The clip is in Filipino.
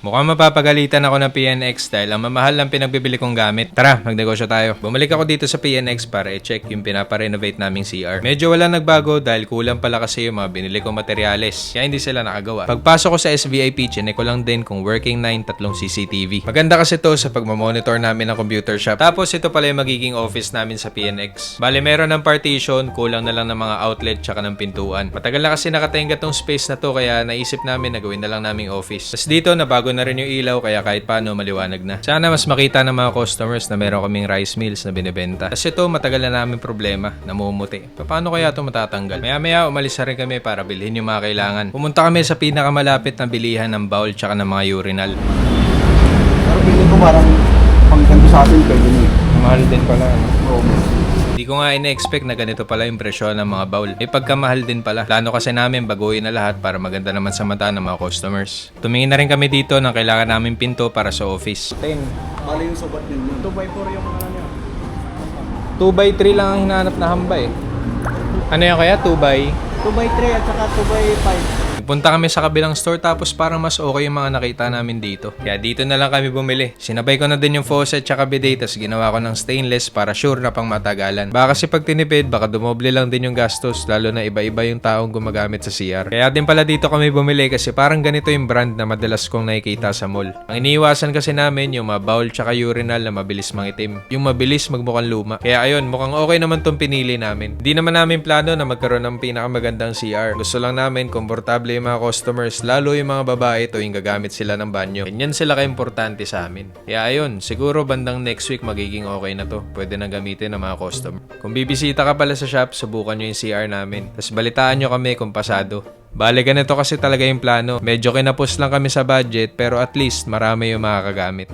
Mukhang mapapagalitan ako ng PNX dahil ang mamahal ng pinagbibili kong gamit. Tara, magnegosyo tayo. Bumalik ako dito sa PNX para i-check yung pinaparenovate naming CR. Medyo wala nagbago dahil kulang pala kasi yung mga binili kong materyales. Kaya hindi sila nakagawa. Pagpasok ko sa SVIP, chinek ko lang din kung working na yung tatlong CCTV. Maganda kasi to sa pagmamonitor namin ng computer shop. Tapos ito pala yung magiging office namin sa PNX. Bale, meron ng partition, kulang na lang ng mga outlet tsaka ng pintuan. Matagal na kasi nakatenga tong space na to kaya naisip namin na gawin na lang naming office. Tapos dito, nabago na rin yung ilaw kaya kahit paano maliwanag na. Sana mas makita ng mga customers na meron kaming rice mills na binibenta. Kasi ito matagal na namin problema, namumuti. Paano kaya ito matatanggal? Maya umalis na rin kami para bilhin yung mga kailangan. Pumunta kami sa pinakamalapit na bilihan ng bowl tsaka ng mga urinal. Pero feeling ko parang pang ganito sa atin pwede na eh. Mahal din pala. Oo. Hindi ko nga ina-expect na ganito pala yung presyo ng mga bowl. May pagkamahal din pala. Plano kasi namin baguhin na lahat para maganda naman sa mata ng mga customers. Tumingin na rin kami dito ng kailangan namin pinto para sa office. 10. Bali yung subat ninyo. 2x4 yung ano niya. 2x3 lang ang hinahanap na hamba eh. Ano yan kaya? 2x? 2x3 at saka 2x5. Punta kami sa kabilang store tapos parang mas okay yung mga nakita namin dito. Kaya dito na lang kami bumili. Sinabay ko na din yung faucet tsaka bidet tapos ginawa ko ng stainless para sure na pang matagalan. Baka kasi pag tinipid, baka dumoble lang din yung gastos lalo na iba-iba yung taong gumagamit sa CR. Kaya din pala dito kami bumili kasi parang ganito yung brand na madalas kong nakikita sa mall. Ang iniiwasan kasi namin yung mga bowl tsaka urinal na mabilis mangitim. Yung mabilis magmukhang luma. Kaya ayun, mukhang okay naman tong pinili namin. Hindi naman namin plano na magkaroon ng pinakamagandang CR. Gusto lang namin komportable yung mga customers, lalo yung mga babae tuwing gagamit sila ng banyo. Ganyan sila ka-importante sa amin. Kaya ayun, siguro bandang next week magiging okay na to. Pwede na gamitin ng mga customer. Kung bibisita ka pala sa shop, subukan nyo yung CR namin. Tapos balitaan nyo kami kung pasado. Bale, ganito kasi talaga yung plano. Medyo kinapos lang kami sa budget pero at least marami yung makakagamit.